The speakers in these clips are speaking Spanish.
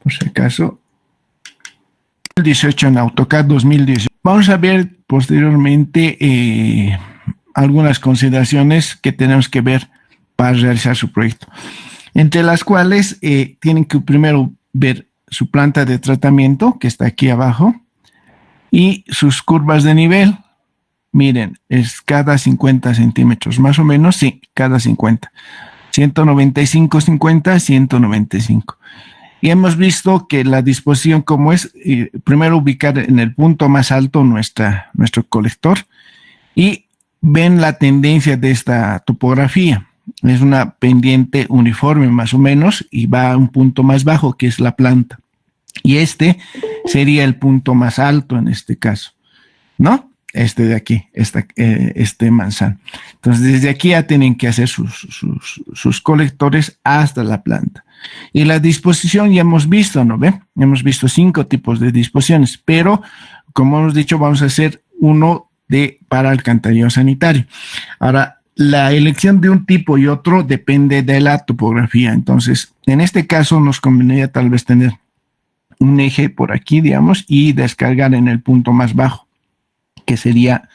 por si acaso. 2018 en AutoCAD 2018. Vamos a ver posteriormente algunas consideraciones que tenemos que ver para realizar su proyecto, entre las cuales tienen que primero ver su planta de tratamiento, que está aquí abajo, y sus curvas de nivel. Miren, es cada 50 centímetros, más o menos, sí, cada 50. 195, 50, 195. Y hemos visto que la disposición como es, primero ubicar en el punto más alto nuestro colector, y ven la tendencia de esta topografía. Es una pendiente uniforme más o menos y va a un punto más bajo que es la planta. Y este sería el punto más alto en este caso, ¿no? Este de aquí, este manzano. Entonces, desde aquí ya tienen que hacer sus colectores hasta la planta. Y la disposición ya hemos visto, ¿no ve? Hemos visto 5 tipos de disposiciones, pero como hemos dicho, vamos a hacer uno para alcantarillado sanitario. Ahora, la elección de un tipo y otro depende de la topografía. Entonces, en este caso nos convendría tal vez tener un eje por aquí, digamos, y descargar en el punto más bajo, que sería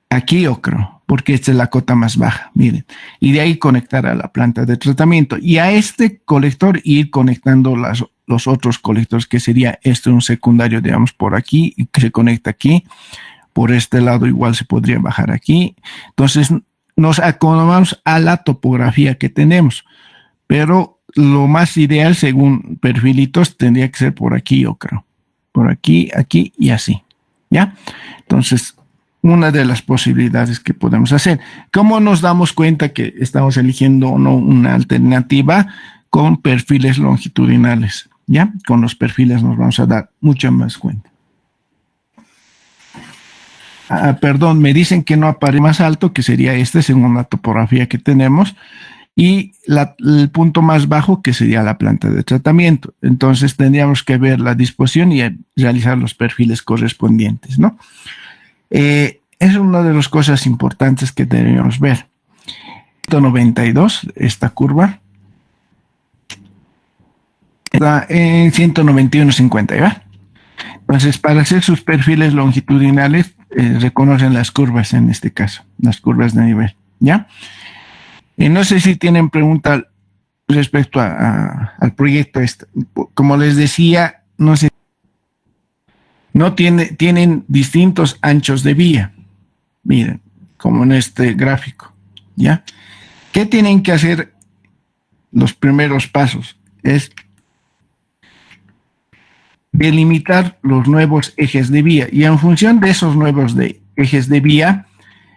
aquí, yo creo, porque esta es la cota más baja, miren, y de ahí conectar a la planta de tratamiento, y a este colector ir conectando los otros colectores, que sería un secundario, digamos, por aquí, y que se conecta aquí, por este lado igual se podría bajar aquí. Entonces nos acomodamos a la topografía que tenemos, pero lo más ideal según perfilitos tendría que ser por aquí, yo creo, por aquí, aquí y así, ¿ya? Entonces, una de las posibilidades que podemos hacer. ¿Cómo nos damos cuenta que estamos eligiendo o no una alternativa? Con perfiles longitudinales, ¿ya? Con los perfiles nos vamos a dar mucha más cuenta. Perdón, me dicen que no aparece más alto, que sería según la topografía que tenemos, y el punto más bajo, que sería la planta de tratamiento. Entonces tendríamos que ver la disposición y realizar los perfiles correspondientes, ¿no? Es una de las cosas importantes que debemos ver. 192, esta curva, está en 191.50, ¿ya? Entonces, para hacer sus perfiles longitudinales, reconocen las curvas en este caso, las curvas de nivel, ¿ya? No sé si tienen pregunta respecto al proyecto. Como les decía, tienen distintos anchos de vía. Miren, como en este gráfico, ¿ya? ¿Qué tienen que hacer? Los primeros pasos es delimitar los nuevos ejes de vía, y en función de esos nuevos ejes de vía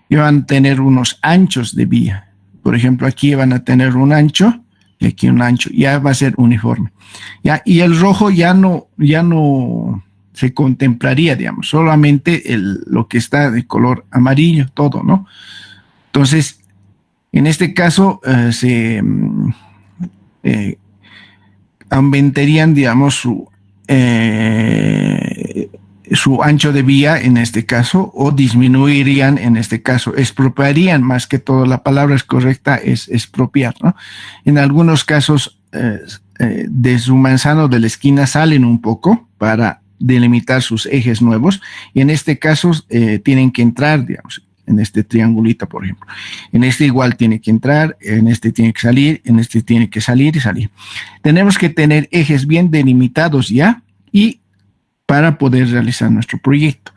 van a tener unos anchos de vía. Por ejemplo, aquí van a tener un ancho y aquí un ancho, ya va a ser uniforme, ¿ya? Y el rojo ya no se contemplaría, digamos, solamente lo que está de color amarillo, todo, ¿no? Entonces, en este caso aumentarían, digamos, su ancho de vía en este caso, o disminuirían en este caso, expropiarían, más que todo la palabra es correcta, es expropiar, ¿no? En algunos casos de su manzano de la esquina salen un poco para delimitar sus ejes nuevos, y en este caso tienen que entrar, digamos, en este triangulito, por ejemplo. En este igual tiene que entrar, en este tiene que salir, en este tiene que salir y salir. Tenemos que tener ejes bien delimitados ya, y para poder realizar nuestro proyecto.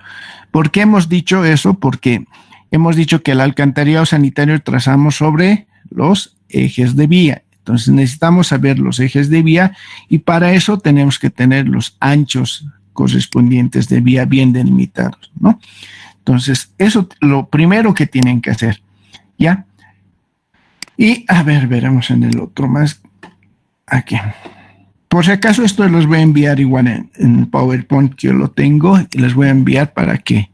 ¿Por qué hemos dicho eso? Porque hemos dicho que el alcantarillado sanitario trazamos sobre los ejes de vía. Entonces necesitamos saber los ejes de vía, y para eso tenemos que tener los anchos correspondientes de vía bien delimitados, ¿no? Entonces, eso es lo primero que tienen que hacer, ¿ya? Y, a ver, veremos en el otro más. Aquí. Por si acaso, esto los voy a enviar igual en PowerPoint, que yo lo tengo, y les voy a enviar para que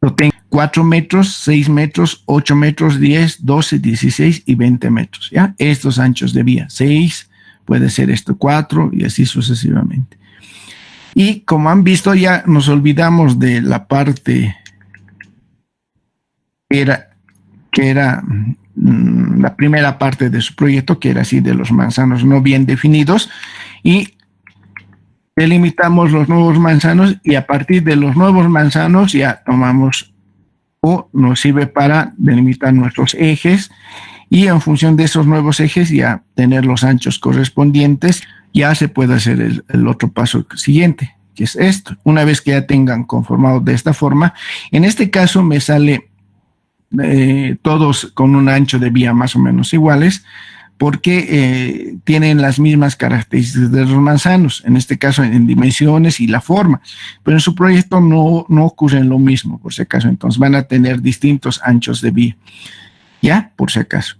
lo tengan. 4 metros, 6 metros, 8 metros, 10, 12, 16 y 20 metros, ¿ya? Estos anchos de vía, 6, puede ser esto 4 y así sucesivamente. Y como han visto, ya nos olvidamos de la parte que era la primera parte de su proyecto, que era así de los manzanos no bien definidos, y delimitamos los nuevos manzanos, y a partir de los nuevos manzanos ya tomamos o nos sirve para delimitar nuestros ejes, y en función de esos nuevos ejes ya tener los anchos correspondientes. Ya se puede hacer el otro paso siguiente, que es esto. Una vez que ya tengan conformado de esta forma, en este caso me sale todos con un ancho de vía más o menos iguales, porque tienen las mismas características de los manzanos, en este caso en dimensiones y la forma, pero en su proyecto no ocurre lo mismo, por si acaso. Entonces van a tener distintos anchos de vía, ya, por si acaso.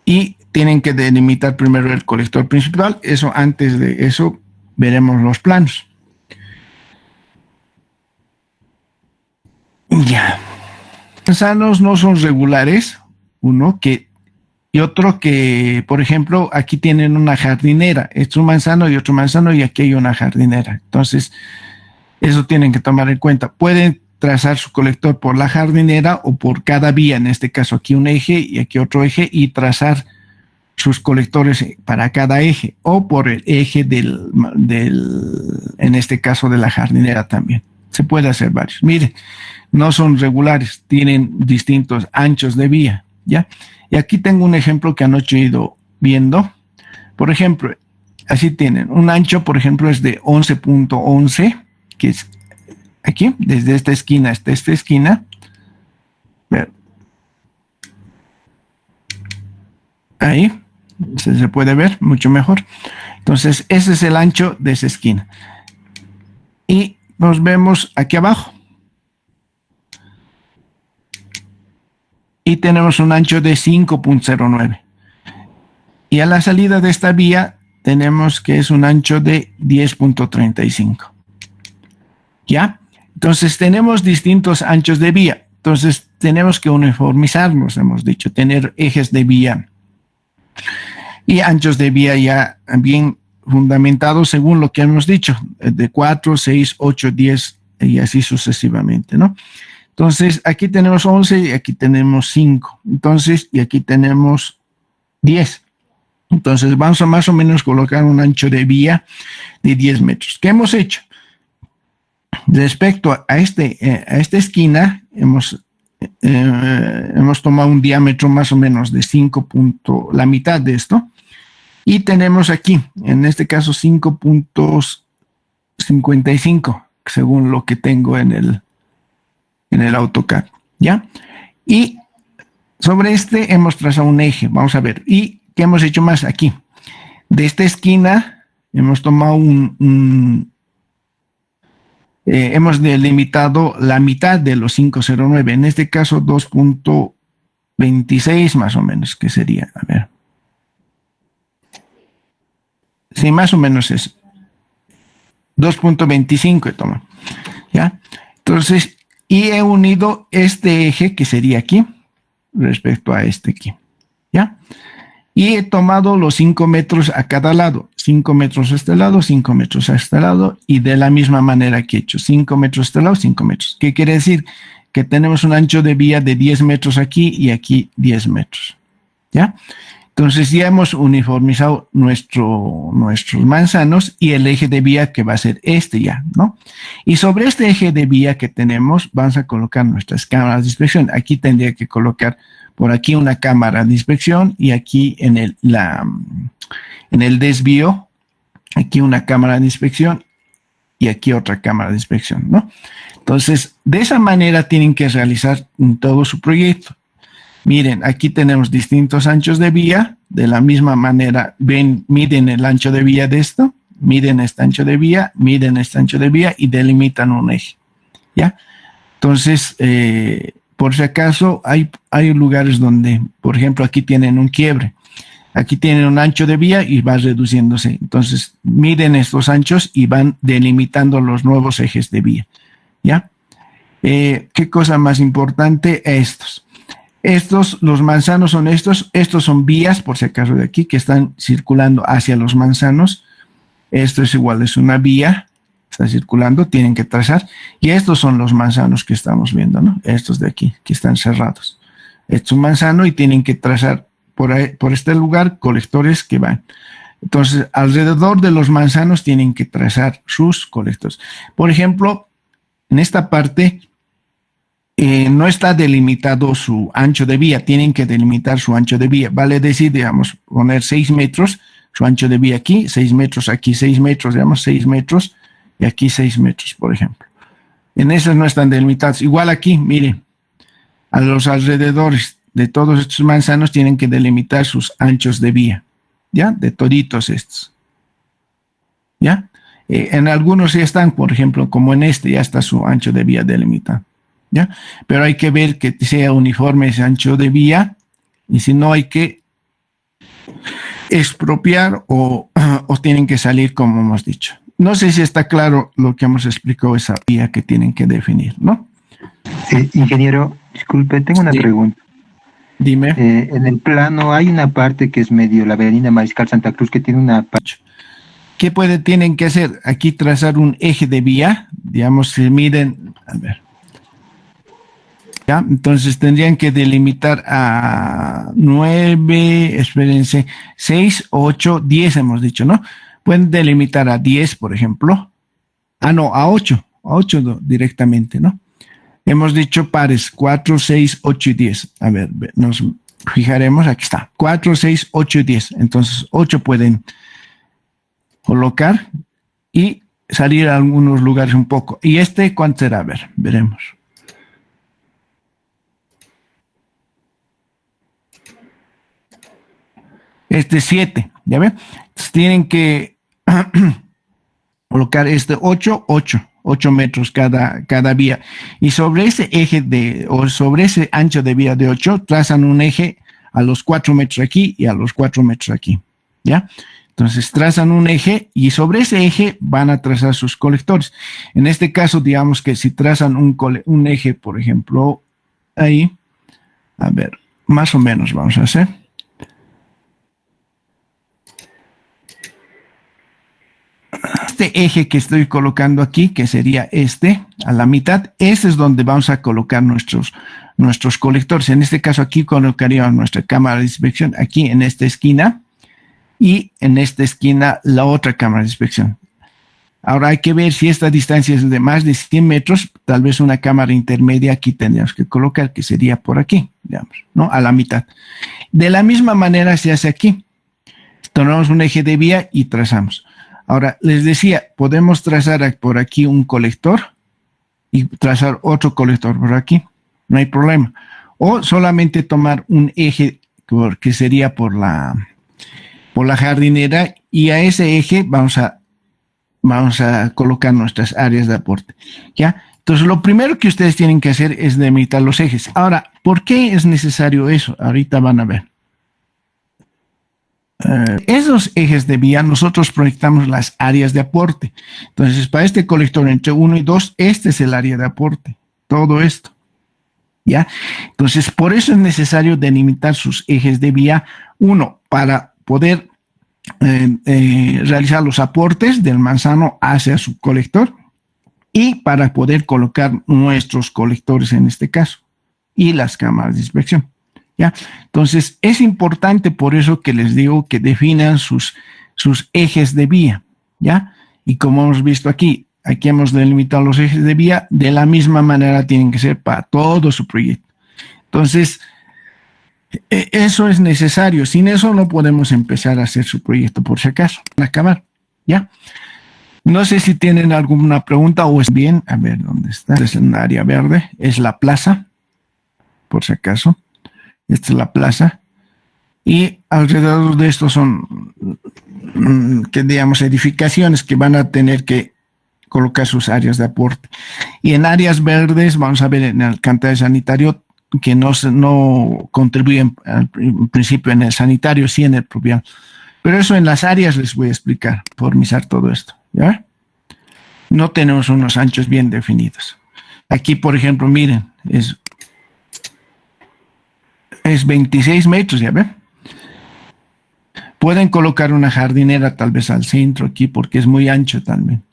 Y tienen que delimitar primero el colector principal. Eso, antes de eso veremos los planos. Ya. Manzanos no son regulares, y otro que, por ejemplo, aquí tienen una jardinera. Este es un manzano y otro manzano, y aquí hay una jardinera. Entonces, eso tienen que tomar en cuenta. Pueden trazar su colector por la jardinera o por cada vía, en este caso aquí un eje y aquí otro eje, y trazar sus colectores para cada eje, o por el eje en este caso de la jardinera también. Se puede hacer varios. Miren, no son regulares, tienen distintos anchos de vía, ¿ya? Y aquí tengo un ejemplo que anoche he ido viendo. Por ejemplo, así tienen un ancho, por ejemplo, es de 11.11, que es aquí, desde esta esquina hasta esta esquina. Ahí se puede ver mucho mejor. Entonces, ese es el ancho de esa esquina. Y nos vemos aquí abajo. Y tenemos un ancho de 5.09. Y a la salida de esta vía tenemos que es un ancho de 10.35. ¿Ya? Entonces tenemos distintos anchos de vía. Entonces tenemos que uniformizarnos, hemos dicho, tener ejes de vía y anchos de vía ya bien fundamentados según lo que hemos dicho, de 4, 6, 8, 10 y así sucesivamente, ¿no? Entonces, aquí tenemos 11 y aquí tenemos 5. Entonces, y aquí tenemos 10. Entonces, vamos a más o menos colocar un ancho de vía de 10 metros. ¿Qué hemos hecho? Respecto a esta esquina, hemos tomado un diámetro más o menos de 5. La mitad de esto. Y tenemos aquí, en este caso, 5.55, según lo que tengo en el AutoCAD, ¿ya? Y sobre este hemos trazado un eje, vamos a ver. ¿Y qué hemos hecho más aquí? De esta esquina hemos tomado hemos delimitado la mitad de los 509, en este caso 2.26 más o menos, que sería, a ver. Sí, más o menos es 2.25 he tomado, ¿ya? Entonces, y he unido este eje que sería aquí respecto a este aquí, ¿ya? Y he tomado los 5 metros a cada lado, 5 metros a este lado, 5 metros a este lado, y de la misma manera que he hecho, 5 metros a este lado, 5 metros. ¿Qué quiere decir? Que tenemos un ancho de vía de 10 metros aquí y aquí 10 metros, ¿ya? Entonces ya hemos uniformizado nuestros manzanos y el eje de vía que va a ser este ya, ¿no? Y sobre este eje de vía que tenemos, vamos a colocar nuestras cámaras de inspección. Aquí tendría que colocar por aquí una cámara de inspección y aquí en el desvío, aquí una cámara de inspección y aquí otra cámara de inspección, ¿no? Entonces, de esa manera tienen que realizar todo su proyecto. Miren, aquí tenemos distintos anchos de vía, de la misma manera, miden el ancho de vía de esto, miden este ancho de vía, miden este ancho de vía y delimitan un eje, ¿ya? Entonces, por si acaso, hay lugares donde, por ejemplo, aquí tienen un quiebre, aquí tienen un ancho de vía y va reduciéndose. Entonces, miden estos anchos y van delimitando los nuevos ejes de vía, ¿ya? ¿Qué cosa más importante? Los manzanos son estos son vías, por si acaso de aquí, que están circulando hacia los manzanos. Esto es igual, es una vía, está circulando, tienen que trazar. Y estos son los manzanos que estamos viendo, ¿no? Estos de aquí, que están cerrados. Este es un manzano y tienen que trazar por este lugar colectores que van. Entonces, alrededor de los manzanos tienen que trazar sus colectores. Por ejemplo, en esta parte no está delimitado su ancho de vía, tienen que delimitar su ancho de vía. Vale decir, digamos, poner 6 metros, su ancho de vía aquí, 6 metros aquí, 6 metros, digamos, 6 metros, y aquí 6 metros, por ejemplo. En esas no están delimitados. Igual aquí, miren, a los alrededores de todos estos manzanos tienen que delimitar sus anchos de vía, ¿ya? De toditos estos, ¿ya? En algunos ya están, por ejemplo, como en este, ya está su ancho de vía delimitado, ¿ya? Pero hay que ver que sea uniforme ese ancho de vía, y si no hay que expropiar o tienen que salir como hemos dicho. No sé si está claro lo que hemos explicado, esa vía que tienen que definir, ¿no? Ingeniero, disculpe, tengo una pregunta. Dime. En el plano hay una parte que es medio la avenida Mariscal Santa Cruz que tiene una... ¿Qué tienen que hacer? Aquí trazar un eje de vía, digamos, se miden, a ver. ¿Ya? Entonces tendrían que delimitar a 9, espérense, 6, 8, 10 hemos dicho, ¿no? Pueden delimitar a 10, por ejemplo. No, a 8 directamente, ¿no? Hemos dicho pares, 4, 6, 8 y 10. A ver, nos fijaremos, aquí está, 4, 6, 8 y 10. Entonces, 8 pueden colocar y salir a algunos lugares un poco. ¿Y este cuánto será? A ver, veremos. Este 7, ¿ya ven? Entonces, tienen que colocar este 8 metros cada vía. Y sobre ese eje o sobre ese ancho de vía de 8, trazan un eje a los 4 metros aquí y a los 4 metros aquí, ¿ya? Entonces trazan un eje y sobre ese eje van a trazar sus colectores. En este caso, digamos que si trazan un eje, por ejemplo, ahí, a ver, más o menos vamos a hacer. Este eje que estoy colocando aquí, que sería este, a la mitad, ese es donde vamos a colocar nuestros colectores. En este caso aquí colocaríamos nuestra cámara de inspección aquí en esta esquina y en esta esquina la otra cámara de inspección. Ahora hay que ver si esta distancia es de más de 100 metros, tal vez una cámara intermedia aquí tendríamos que colocar, que sería por aquí, digamos, ¿no? A la mitad. De la misma manera se hace aquí. Tomamos un eje de vía y trazamos. Ahora, les decía, podemos trazar por aquí un colector y trazar otro colector por aquí, no hay problema. O solamente tomar un eje que sería por la jardinera y a ese eje vamos a colocar nuestras áreas de aporte, ¿ya? Entonces, lo primero que ustedes tienen que hacer es delimitar los ejes. Ahora, ¿por qué es necesario eso? Ahorita van a ver. Esos ejes de vía, nosotros proyectamos las áreas de aporte. Entonces, para este colector entre 1 y 2, este es el área de aporte. Todo esto. ¿Ya? Entonces, por eso es necesario delimitar sus ejes de vía. Uno, para poder realizar los aportes del manzano hacia su colector y para poder colocar nuestros colectores en este caso y las cámaras de inspección. ¿Ya? Entonces, es importante por eso que les digo que definan sus ejes de vía, ¿ya? Y como hemos visto aquí hemos delimitado los ejes de vía, de la misma manera tienen que ser para todo su proyecto. Entonces, eso es necesario. Sin eso no podemos empezar a hacer su proyecto, por si acaso, acabar, ¿ya? No sé si tienen alguna pregunta o es bien. A ver, ¿dónde está? Es en área verde, es la plaza, por si acaso. Esta es la plaza. Y alrededor de esto son, que digamos, edificaciones que van a tener que colocar sus áreas de aporte. Y en áreas verdes, vamos a ver en el alcance sanitario, que no contribuyen al principio en el sanitario, sí en el pluvial. Pero eso en las áreas les voy a explicar, formizar todo esto, ¿ya? No tenemos unos anchos bien definidos. Aquí, por ejemplo, miren, es 26 metros, ¿ya ven? Pueden colocar una jardinera tal vez al centro aquí porque es muy ancho también.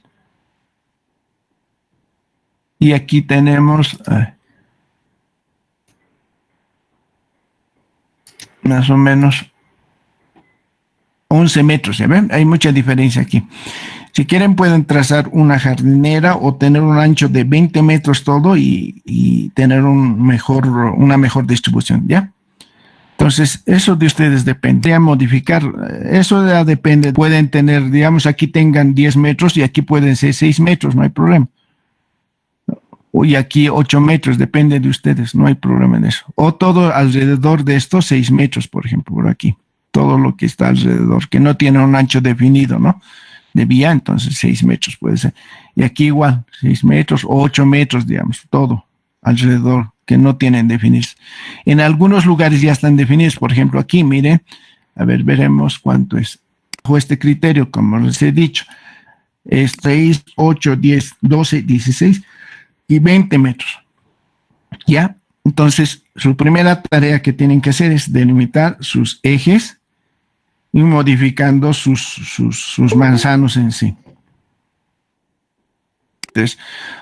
Y aquí tenemos más o menos 11 metros, ¿ya ven? Hay mucha diferencia aquí. Si quieren pueden trazar una jardinera o tener un ancho de 20 metros todo y tener una mejor distribución, ¿ya? Entonces, eso de ustedes depende. A modificar, eso ya depende. Pueden tener, digamos, aquí tengan 10 metros y aquí pueden ser 6 metros, no hay problema. Y aquí 8 metros, depende de ustedes, no hay problema en eso. O todo alrededor de estos 6 metros, por ejemplo, por aquí. Todo lo que está alrededor, que no tiene un ancho definido, ¿no? De vía, entonces 6 metros puede ser. Y aquí igual, 6 metros o 8 metros, digamos, todo alrededor, que no tienen definidos. En algunos lugares ya están definidos, por ejemplo, aquí, miren, a ver, veremos cuánto es. Bajo este criterio, como les he dicho, es 6, 8, 10, 12, 16 y 20 metros. ¿Ya? Entonces, su primera tarea que tienen que hacer es delimitar sus ejes y modificando sus manzanos en sí. Entonces,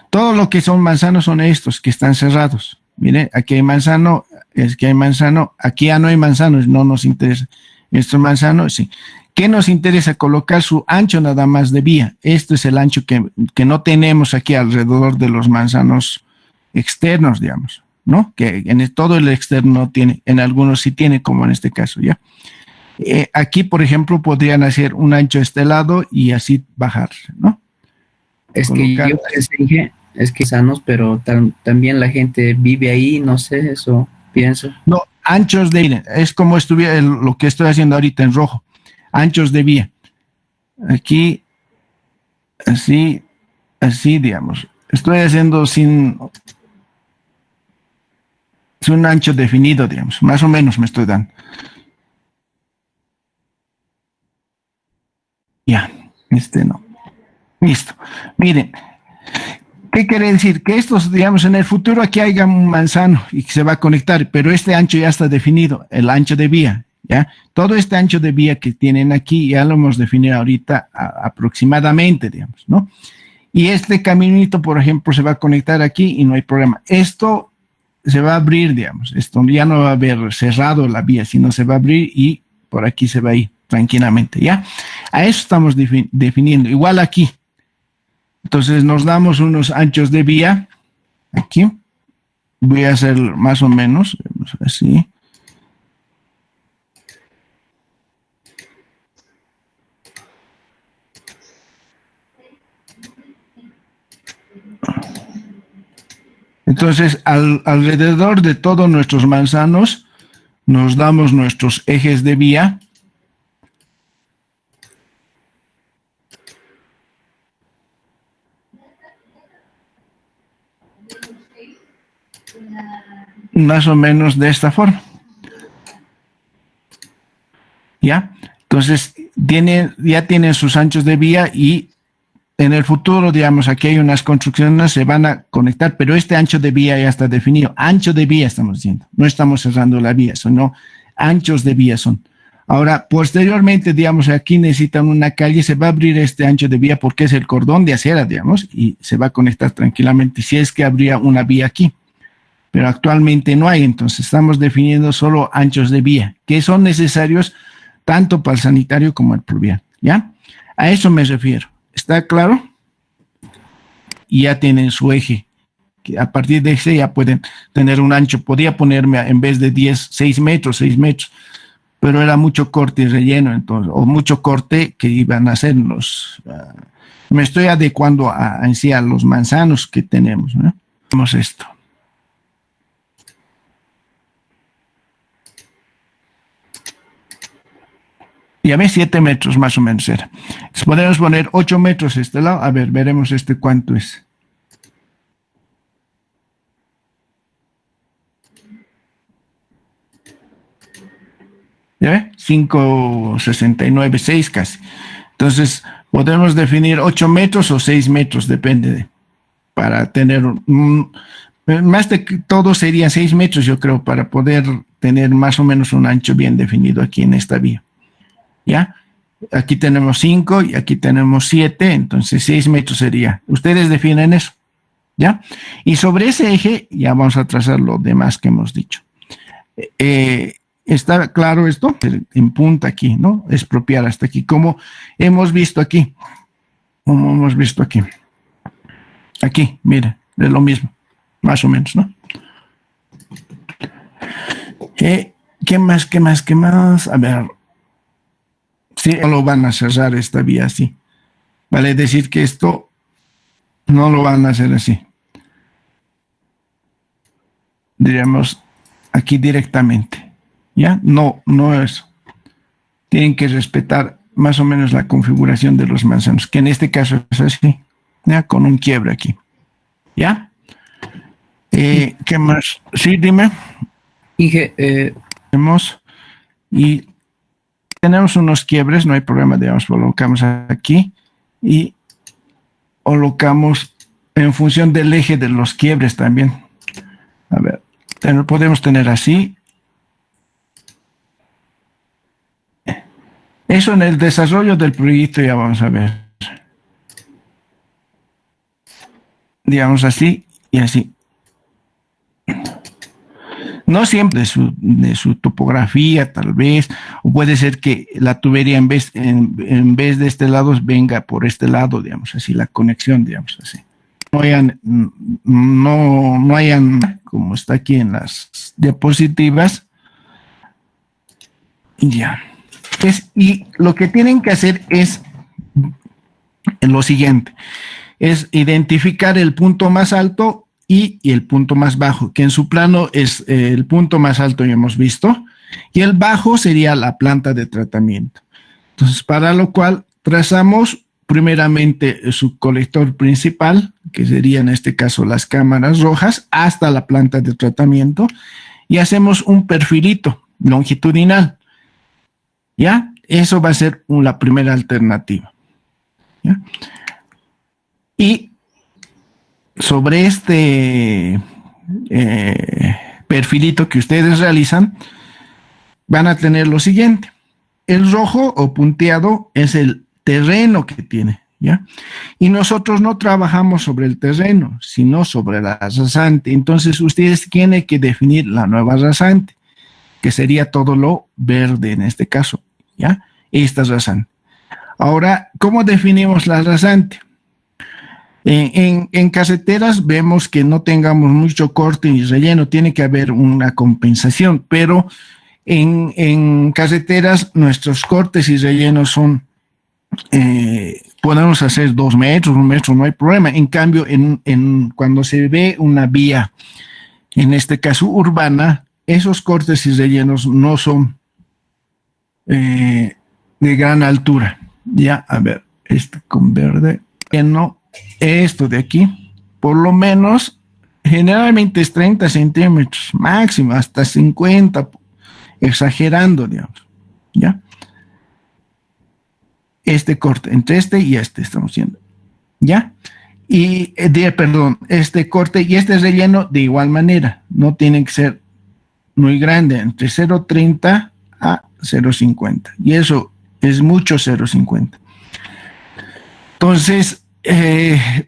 todo lo que son manzanos son estos que están cerrados. Mire, aquí hay manzano, es que hay manzano, aquí ya no hay manzanos, no nos interesa. Estos manzanos, sí. ¿Qué nos interesa? Colocar su ancho nada más de vía. Este es el ancho que no tenemos aquí alrededor de los manzanos externos, digamos, ¿no? Que en todo el externo tiene, en algunos sí tiene, como en este caso, ¿ya? Aquí, por ejemplo, podrían hacer un ancho de este lado y así bajar, ¿no? Es que yo dije, es que sanos, pero también la gente vive ahí, no sé, eso pienso. No, anchos de vía, es como estuviera lo que estoy haciendo ahorita en rojo, anchos de vía. Aquí, así, digamos. Estoy haciendo sin un ancho definido, digamos, más o menos me estoy dando. Ya, no. Listo. Miren, ¿qué quiere decir? Que estos, digamos, en el futuro aquí haya un manzano y que se va a conectar, pero este ancho ya está definido, el ancho de vía, ¿ya? Todo este ancho de vía que tienen aquí ya lo hemos definido ahorita aproximadamente, digamos, ¿no? Y este caminito, por ejemplo, se va a conectar aquí y no hay problema. Esto se va a abrir, digamos, esto ya no va a haber cerrado la vía, sino se va a abrir y por aquí se va a ir tranquilamente, ¿ya? A eso estamos definiendo. Igual aquí. Entonces nos damos unos anchos de vía. Aquí. Voy a hacer más o menos así. Entonces, alrededor de todos nuestros manzanos, nos damos nuestros ejes de vía. Más o menos de esta forma. ¿Ya? Entonces, ya tienen sus anchos de vía y en el futuro, digamos, aquí hay unas construcciones, se van a conectar, pero este ancho de vía ya está definido. Ancho de vía estamos diciendo. No estamos cerrando la vía, sino anchos de vía son. Ahora, posteriormente, digamos, aquí necesitan una calle, se va a abrir este ancho de vía porque es el cordón de acera, digamos, y se va a conectar tranquilamente si es que habría una vía aquí. Pero actualmente no hay, entonces estamos definiendo solo anchos de vía, que son necesarios tanto para el sanitario como el pluvial, ¿ya? A eso me refiero. ¿Está claro? Y ya tienen su eje, que a partir de ese ya pueden tener un ancho. Podía ponerme en vez de 10, 6 metros, pero era mucho corte y relleno, entonces, o mucho corte que iban a hacer los... me estoy adecuando en sí a los manzanos que tenemos, ¿no? Vamos esto. Ya ves, 7 metros más o menos era. Entonces podemos poner 8 metros este lado. A ver, veremos cuánto es. ¿Ya ve? 5,69, 6 casi. Entonces podemos definir 8 metros o 6 metros, depende para tener más de todo serían 6 metros, yo creo, para poder tener más o menos un ancho bien definido aquí en esta vía. ¿Ya? Aquí tenemos 5 y aquí tenemos 7, entonces 6 metros sería. Ustedes definen eso, ¿ya? Y sobre ese eje ya vamos a trazar lo demás que hemos dicho. ¿Está claro esto? En punta aquí, ¿no? Expropiar hasta aquí, como hemos visto aquí. Como hemos visto aquí. Aquí, mire, es lo mismo, más o menos, ¿no? ¿Qué más, qué más, qué más? A ver. Sí, no lo van a cerrar esta vía así. Vale decir que esto no lo van a hacer así. Diríamos aquí directamente. ¿Ya? No, no es. Tienen que respetar más o menos la configuración de los manzanos, que en este caso es así, ¿ya? Con un quiebre aquí. ¿Ya? ¿Qué más? Sí, dime. Inge, Y tenemos unos quiebres, no hay problema, digamos, lo colocamos aquí y colocamos en función del eje de los quiebres también. A ver, podemos tener así. Eso en el desarrollo del proyecto ya vamos a ver. Digamos así y así. No siempre de su topografía, tal vez, o puede ser que la tubería en vez de este lado venga por este lado, digamos así, la conexión, digamos así. No hayan, como está aquí en las diapositivas, ya. Y lo que tienen que hacer es lo siguiente, es identificar el punto más alto y el punto más bajo, que en su plano es el punto más alto, ya hemos visto, y el bajo sería la planta de tratamiento. Entonces, para lo cual trazamos primeramente su colector principal, que sería en este caso las cámaras rojas, hasta la planta de tratamiento, y hacemos un perfilito longitudinal. ¿Ya? Eso va a ser la primera alternativa. ¿Ya? Y sobre este perfilito que ustedes realizan, van a tener lo siguiente. El rojo o punteado es el terreno que tiene, ¿ya? Y nosotros no trabajamos sobre el terreno, sino sobre la rasante. Entonces, ustedes tienen que definir la nueva rasante, que sería todo lo verde en este caso, ¿ya? Esta rasante. Ahora, ¿cómo definimos la rasante? En carreteras vemos que no tengamos mucho corte y relleno, tiene que haber una compensación, pero en carreteras nuestros cortes y rellenos son, podemos hacer 2 metros, 1 metro, no hay problema. En cambio, cuando se ve una vía, en este caso urbana, esos cortes y rellenos no son de gran altura. Ya, a ver, este con verde, no. Esto de aquí, por lo menos, generalmente es 30 centímetros, máximo, hasta 50, exagerando, digamos, ¿ya? Este corte, entre este y este estamos haciendo, ¿ya? Y, perdón, este corte y este relleno de igual manera, no tiene que ser muy grande, entre 0,30 a 0,50, y eso es mucho 0,50. Entonces,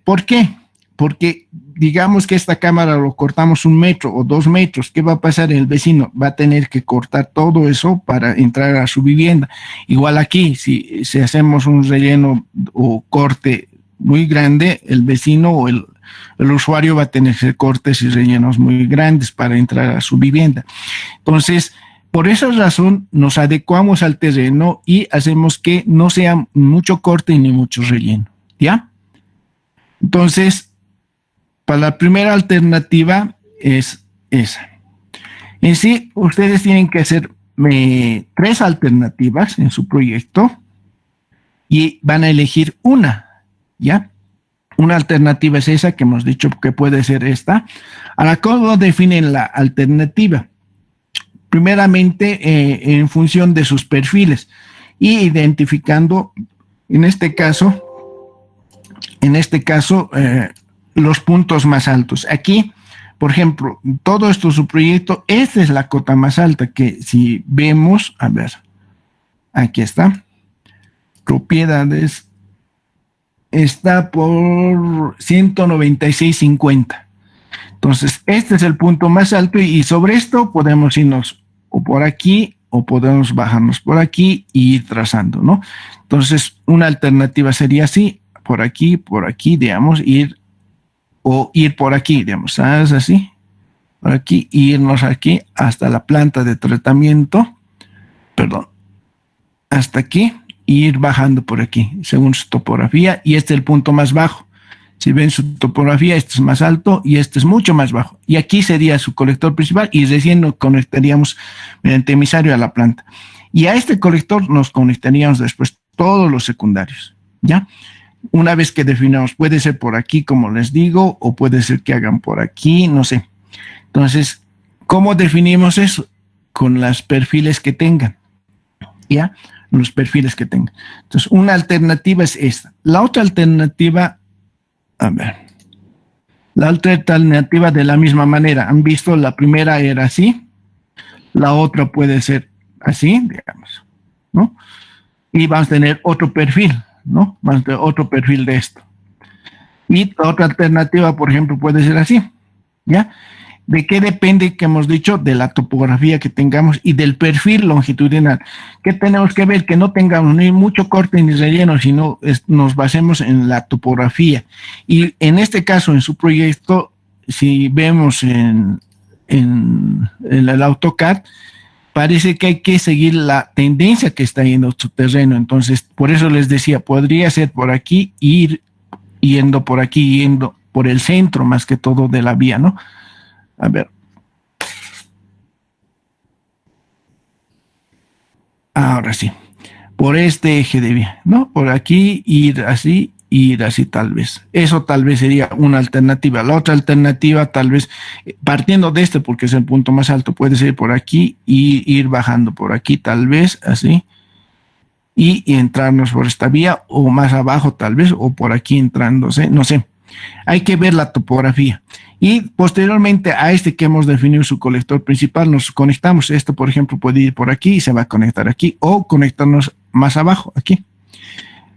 ¿por qué? Porque digamos que esta cámara lo cortamos 1 metro o 2 metros, ¿qué va a pasar? El vecino va a tener que cortar todo eso para entrar a su vivienda. Igual aquí, si hacemos un relleno o corte muy grande, el vecino o el usuario va a tener que hacer cortes y rellenos muy grandes para entrar a su vivienda. Entonces, por esa razón nos adecuamos al terreno y hacemos que no sea mucho corte ni mucho relleno, ¿ya? Entonces, para la primera alternativa es esa. En sí, ustedes tienen que hacer 3 alternativas en su proyecto y van a elegir una, ¿ya? Una alternativa es esa que hemos dicho que puede ser esta. Ahora, ¿cómo definen la alternativa? Primeramente, en función de sus perfiles y identificando, en este caso, los puntos más altos. Aquí, por ejemplo, todo esto su proyecto, esta es la cota más alta que si vemos, a ver, aquí está, propiedades, está por 196.50. Entonces, este es el punto más alto y sobre esto podemos irnos o por aquí, o podemos bajarnos por aquí y ir trazando, ¿no? Entonces, una alternativa sería así, por aquí, digamos, ir por aquí, digamos, ¿sabes? Así, por aquí, irnos aquí hasta la planta de tratamiento, hasta aquí, y ir bajando por aquí, según su topografía, y este es el punto más bajo. Si ven su topografía, este es más alto y este es mucho más bajo. Y aquí sería su colector principal y recién nos conectaríamos mediante emisario a la planta. Y a este colector nos conectaríamos después todos los secundarios, ¿ya? Una vez que definamos, puede ser por aquí, como les digo, o puede ser que hagan por aquí, no sé. Entonces, ¿cómo definimos eso? Con los perfiles que tengan, ¿ya? Los perfiles que tengan. Entonces, una alternativa es esta. La otra alternativa... A ver, la otra alternativa de la misma manera. Han visto, la primera era así, la otra puede ser así, digamos, ¿no? Y vamos a tener otro perfil, ¿no? Vamos a tener otro perfil de esto. Y otra alternativa, por ejemplo, puede ser así, ¿ya? ¿De qué depende, que hemos dicho? De la topografía que tengamos y del perfil longitudinal. ¿Qué tenemos que ver? Que no tengamos ni mucho corte ni relleno, sino nos basemos en la topografía. Y en este caso, en su proyecto, si vemos en el AutoCAD, parece que hay que seguir la tendencia que está yendo su terreno. Entonces, por eso les decía, podría ser por aquí, ir yendo por aquí, yendo por el centro más que todo de la vía, ¿no? A ver. Ahora sí. Por este eje de vía, ¿no? Por aquí, ir así tal vez. Eso tal vez sería una alternativa. La otra alternativa tal vez, partiendo de este porque es el punto más alto, puede ser por aquí y ir bajando por aquí tal vez, así. Y entrarnos por esta vía o más abajo tal vez, o por aquí entrándose, no sé. Hay que ver la topografía. Y posteriormente a este que hemos definido su colector principal, nos conectamos. Esto, por ejemplo, puede ir por aquí y se va a conectar aquí, o conectarnos más abajo, aquí.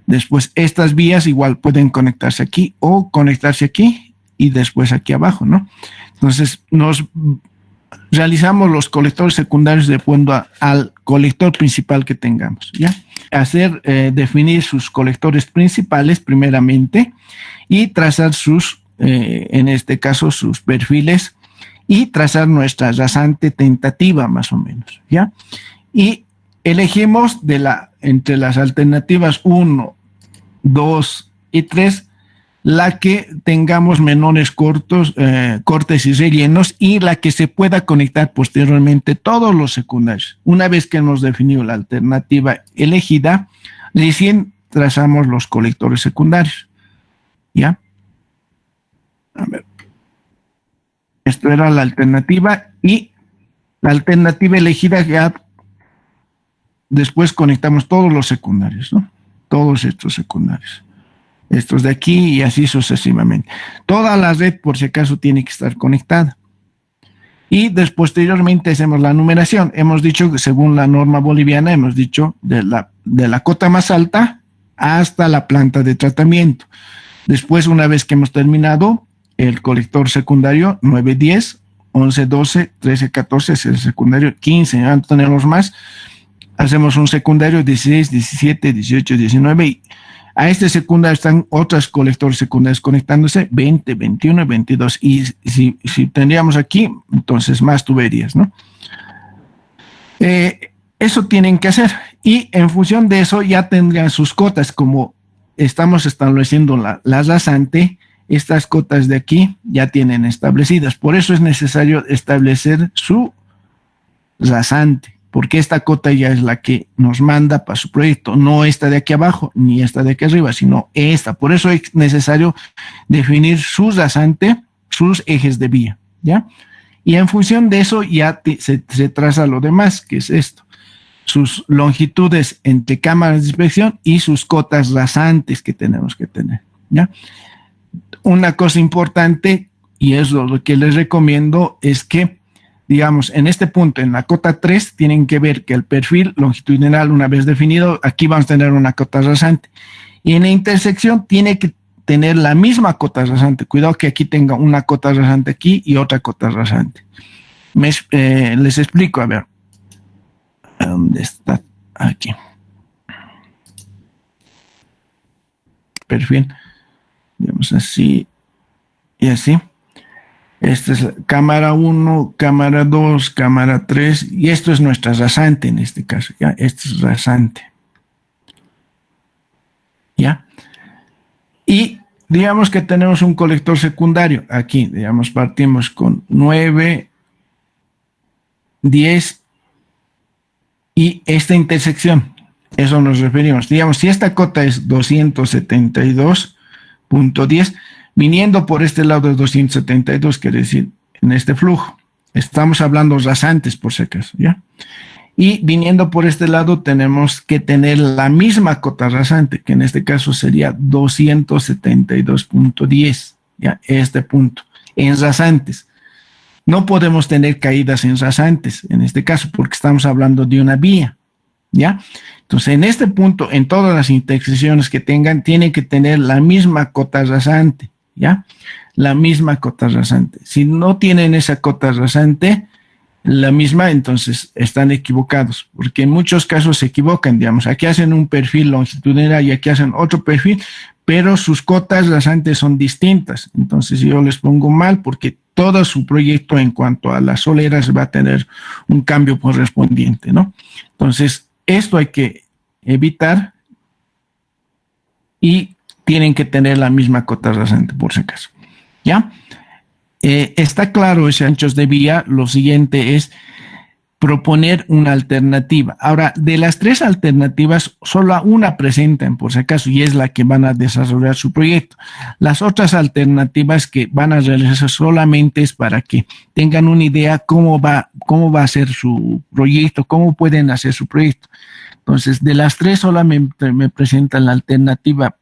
Después, estas vías igual pueden conectarse aquí o conectarse aquí y después aquí abajo, ¿no? Entonces, nos realizamos los colectores secundarios de acuerdo al colector principal que tengamos, ¿ya? Definir sus colectores principales primeramente y trazar en este caso, sus perfiles y trazar nuestra rasante tentativa más o menos, ¿ya? Y elegimos entre las alternativas 1, 2 y 3 la que tengamos menores cortes y rellenos y la que se pueda conectar posteriormente todos los secundarios. Una vez que hemos definido la alternativa elegida, recién trazamos los colectores secundarios, ¿ya? A ver. Esto era la alternativa y la alternativa elegida ya después conectamos todos los secundarios, ¿no? Todos estos secundarios. Estos de aquí y así sucesivamente. Toda la red, por si acaso, tiene que estar conectada. Y posteriormente hacemos la numeración. Hemos dicho que según la norma boliviana, hemos dicho de la cota más alta hasta la planta de tratamiento. Después, una vez que hemos terminado, el colector secundario 9, 10, 11, 12, 13, 14, es el secundario 15, ya no tenemos más. Hacemos un secundario 16, 17, 18, 19 y a este secundario están otros colectores secundarios conectándose, 20, 21 y 22. Y si tendríamos aquí, entonces más tuberías, ¿no? Eso tienen que hacer. Y en función de eso ya tendrían sus cotas. Como estamos estableciendo la rasante, estas cotas de aquí ya tienen establecidas. Por eso es necesario establecer su rasante, porque esta cota ya es la que nos manda para su proyecto, no esta de aquí abajo, ni esta de aquí arriba, sino esta. Por eso es necesario definir su rasante, sus ejes de vía, ¿ya? Y en función de eso ya se traza lo demás, que es esto. Sus longitudes entre cámaras de inspección y sus cotas rasantes que tenemos que tener, ¿ya? Una cosa importante, y es lo que les recomiendo, es que digamos, en este punto, en la cota 3, tienen que ver que el perfil longitudinal, una vez definido, aquí vamos a tener una cota rasante. Y en la intersección tiene que tener la misma cota rasante. Cuidado que aquí tenga una cota rasante aquí y otra cota rasante. Les explico, a ver. ¿Dónde está? Aquí. Perfil. Digamos así y así. Esta es la cámara 1, cámara 2, cámara 3, y esto es nuestra rasante en este caso, ¿ya? Esto es rasante. ¿Ya? Y digamos que tenemos un colector secundario. Aquí, digamos, partimos con 9, 10 y esta intersección. Eso nos referimos. Digamos, si esta cota es 272.10, viniendo por este lado de 272, quiere decir, en este flujo. Estamos hablando rasantes, por si acaso, ¿ya? Y viniendo por este lado tenemos que tener la misma cota rasante, que en este caso sería 272.10, ¿ya? Este punto, en rasantes. No podemos tener caídas en rasantes, en este caso, porque estamos hablando de una vía, ¿ya? Entonces, en este punto, en todas las intersecciones que tengan, tienen que tener la misma cota rasante, ¿ya? La misma cota rasante. Si no tienen esa cota rasante, la misma, entonces están equivocados, porque en muchos casos se equivocan, digamos, aquí hacen un perfil longitudinal y aquí hacen otro perfil, pero sus cotas rasantes son distintas. Entonces yo les pongo mal porque todo su proyecto en cuanto a las soleras va a tener un cambio correspondiente, ¿no? Entonces, esto hay que evitar y tienen que tener la misma cota rasante, por si acaso, ¿ya? Está claro ese anchos de vía. Lo siguiente es proponer una alternativa. Ahora, de las tres alternativas, solo una presentan, por si acaso, y es la que van a desarrollar su proyecto. Las otras alternativas que van a realizar solamente es para que tengan una idea cómo va a ser su proyecto, cómo pueden hacer su proyecto. Entonces, de las tres solamente me presentan la alternativa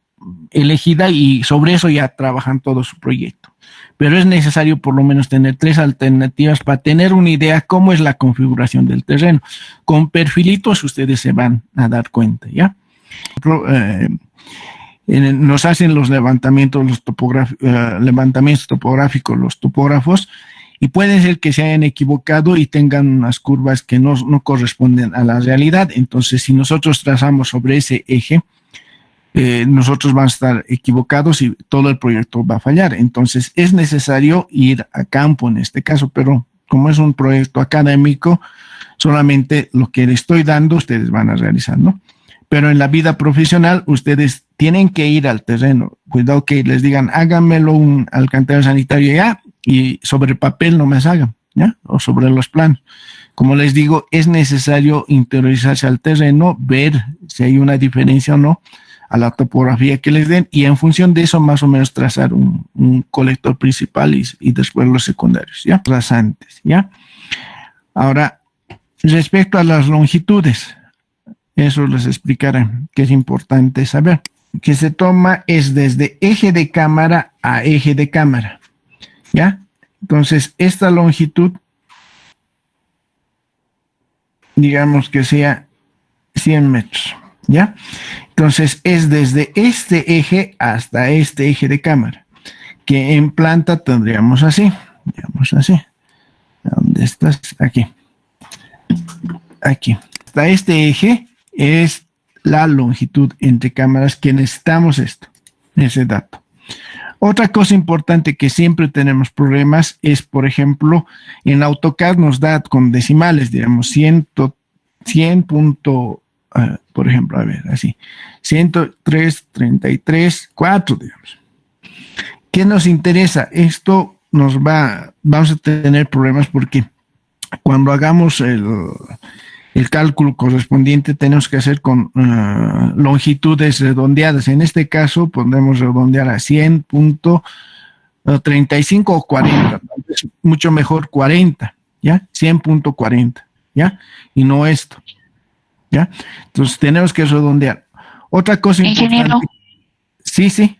elegida y sobre eso ya trabajan todo su proyecto. Pero es necesario por lo menos tener tres alternativas para tener una idea cómo es la configuración del terreno. Con perfilitos ustedes se van a dar cuenta, ¿ya? Nos hacen los levantamientos, levantamientos topográficos, los topógrafos, y puede ser que se hayan equivocado y tengan unas curvas que no corresponden a la realidad. Entonces, si nosotros trazamos sobre ese eje, nosotros vamos a estar equivocados y todo el proyecto va a fallar. Entonces es necesario ir a campo en este caso, pero como es un proyecto académico, solamente lo que les estoy dando ustedes van a realizar, ¿no? Pero en la vida profesional ustedes tienen que ir al terreno. Cuidado que les digan, háganmelo un alcantarillado sanitario ya, y sobre papel no me hagan, ¿ya? O sobre los planos. Como les digo, es necesario interiorizarse al terreno, ver si hay una diferencia o no a la topografía que les den, y en función de eso más o menos trazar un colector principal y después los secundarios, ¿ya? Trazantes, ¿ya? Ahora, respecto a las longitudes, eso les explicaré que es importante saber. Que se toma es desde eje de cámara a eje de cámara, ¿ya? Entonces, esta longitud, digamos que sea 100 metros, ¿ya? Entonces es desde este eje hasta este eje de cámara, que en planta tendríamos así, digamos así. ¿Dónde estás? Aquí. Aquí. Hasta este eje es la longitud entre cámaras que necesitamos ese dato. Otra cosa importante que siempre tenemos problemas es, por ejemplo, en AutoCAD nos da con decimales, digamos, 100 por ejemplo, a ver, así, 103.33.4, digamos. ¿Qué nos interesa? Esto vamos a tener problemas porque cuando hagamos el cálculo correspondiente tenemos que hacer con longitudes redondeadas. En este caso podemos redondear a 100.35 o 40, es mucho mejor 40, ¿ya? 100.40, ¿ya? Y no esto. ¿Ya? Entonces tenemos que redondear. Otra cosa Ingeniero. Sí. Sí.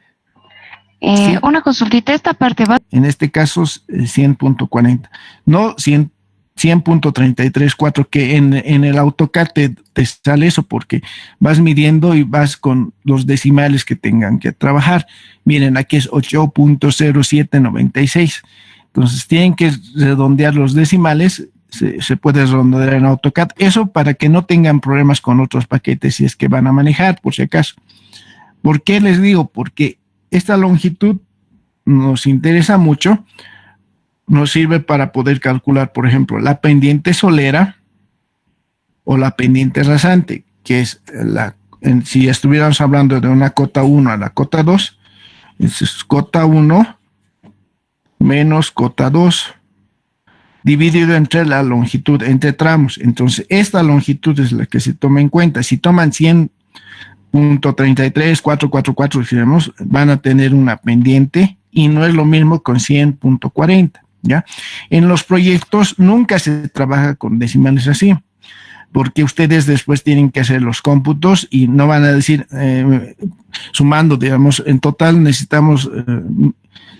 Una consultita, esta parte va. En este caso 100.40, no 100.33.4, que en el AutoCAD te sale eso porque vas midiendo y vas con los decimales que tengan que trabajar. Miren, aquí es 8.0796. Entonces tienen que redondear los decimales se puede redondear en AutoCAD. Eso para que no tengan problemas con otros paquetes si es que van a manejar, por si acaso. ¿Por qué les digo? Porque esta longitud nos interesa mucho, nos sirve para poder calcular, por ejemplo, la pendiente solera o la pendiente rasante, que es si estuviéramos hablando de una cota 1 a la cota 2, es cota 1 menos cota 2, dividido entre la longitud, entre tramos. Entonces, esta longitud es la que se toma en cuenta. Si toman 100.33, 444, digamos, van a tener una pendiente y no es lo mismo con 100.40, ¿ya? En los proyectos nunca se trabaja con decimales así, porque ustedes después tienen que hacer los cómputos y no van a decir, sumando, digamos, en total necesitamos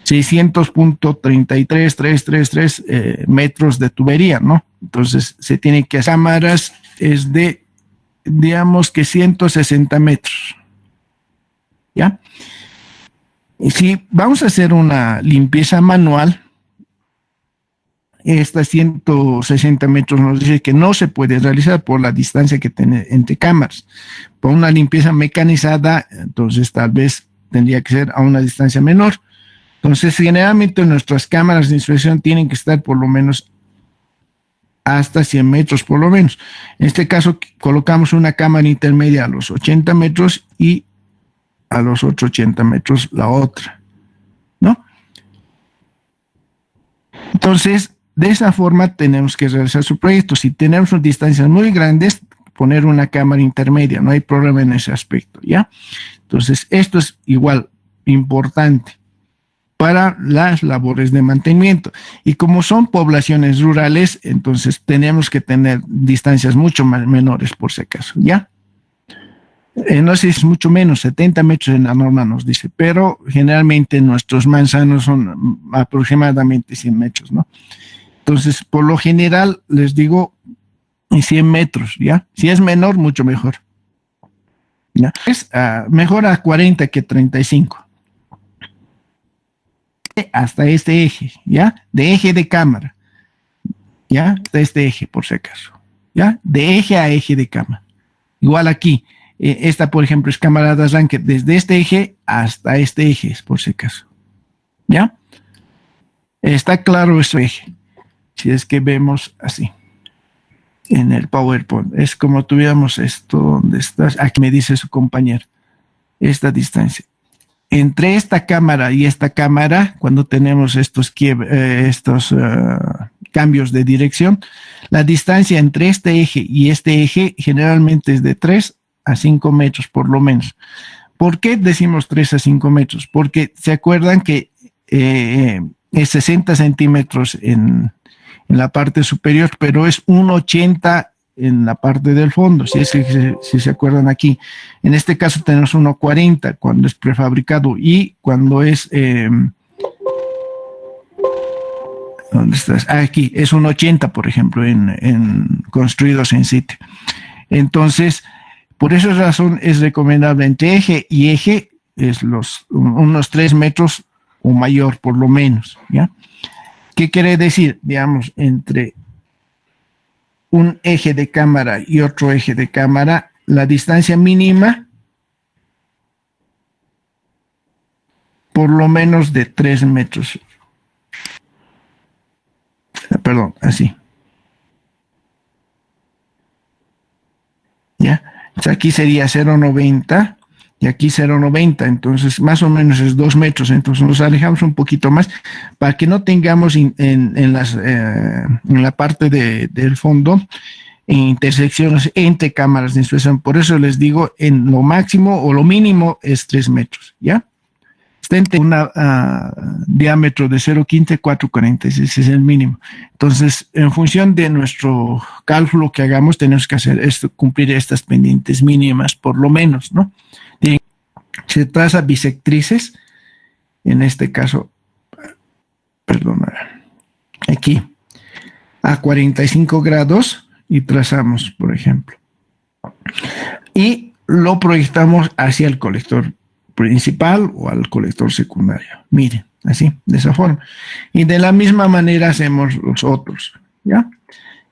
600.33333 metros de tubería, ¿no? Entonces se tiene que hacer cámaras, es de, digamos que 160 metros, ¿ya? Y si vamos a hacer una limpieza manual, esta 160 metros nos dice que no se puede realizar por la distancia que tiene entre cámaras. Por una limpieza mecanizada, entonces tal vez tendría que ser a una distancia menor. Entonces, generalmente nuestras cámaras de inspección tienen que estar por lo menos hasta 100 metros, por lo menos. En este caso, colocamos una cámara intermedia a los 80 metros y a los otros 80 metros la otra, ¿no? Entonces, de esa forma tenemos que realizar su proyecto. Si tenemos distancias muy grandes, poner una cámara intermedia, no hay problema en ese aspecto, ¿ya? Entonces, esto es igual importante para las labores de mantenimiento. Y como son poblaciones rurales, entonces tenemos que tener distancias mucho más menores por si acaso, ¿ya? No sé si es mucho menos, 70 metros en la norma nos dice, pero generalmente nuestros manzanos son aproximadamente 100 metros, ¿no? Entonces, por lo general, les digo 100 metros, ¿ya? Si es menor, mucho mejor, ¿ya? Es mejor a 40 que 35. Hasta este eje, ¿ya? De eje de cámara, ¿ya? Hasta este eje, por si acaso, ¿ya? De eje a eje de cámara. Igual aquí, esta, por ejemplo, es cámara de arranque desde este eje hasta este eje, por si acaso, ¿ya? Está claro ese eje, si es que vemos así, en el PowerPoint. Es como tuviéramos esto, donde estás, aquí me dice su compañero, esta distancia. Entre esta cámara y esta cámara, cuando tenemos estos cambios de dirección, la distancia entre este eje y este eje generalmente es de 3 a 5 metros por lo menos. ¿Por qué decimos 3 a 5 metros? Porque se acuerdan que es 60 centímetros en la parte superior, pero es 1,80 en la parte del fondo, si se acuerdan aquí. En este caso tenemos 1,40 cuando es prefabricado y cuando es... ¿dónde estás? Aquí es 1,80, por ejemplo, en construidos en sitio. Entonces, por esa razón es recomendable entre eje y eje es unos 3 metros o mayor, por lo menos, ¿ya? ¿Qué quiere decir? Digamos, entre un eje de cámara y otro eje de cámara, la distancia mínima por lo menos de 3 metros. Perdón, así. ¿Ya? Entonces aquí sería 0,90 y aquí 0,90, entonces más o menos es 2 metros, entonces nos alejamos un poquito más para que no tengamos en la parte del fondo intersecciones entre cámaras de inspección. Por eso les digo, en lo máximo o lo mínimo es 3 metros, ¿ya? Está entre un diámetro de 0,15, 4,46, ese es el mínimo. Entonces, en función de nuestro cálculo que hagamos, tenemos que hacer esto, cumplir estas pendientes mínimas, por lo menos, ¿no? Se traza bisectrices, en este caso, perdón, aquí, a 45 grados y trazamos, por ejemplo. Y lo proyectamos hacia el colector principal o al colector secundario. Miren, así, de esa forma. Y de la misma manera hacemos los otros, ¿ya?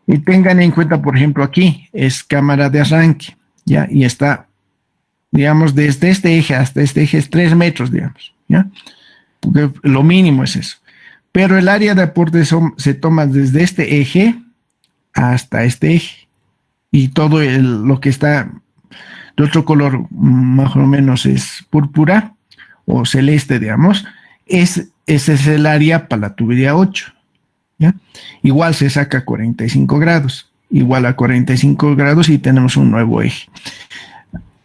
Y tengan en cuenta, por ejemplo, aquí es cámara de arranque, ¿ya? Y está, digamos, desde este eje hasta este eje es 3 metros, digamos, ¿ya? Porque lo mínimo es eso. Pero el área de aporte se toma desde este eje hasta este eje. Y todo lo que está de otro color, más o menos es púrpura o celeste, digamos, ese es el área para la tubería 8. ¿Ya? Igual se saca 45 grados, igual a 45 grados y tenemos un nuevo eje.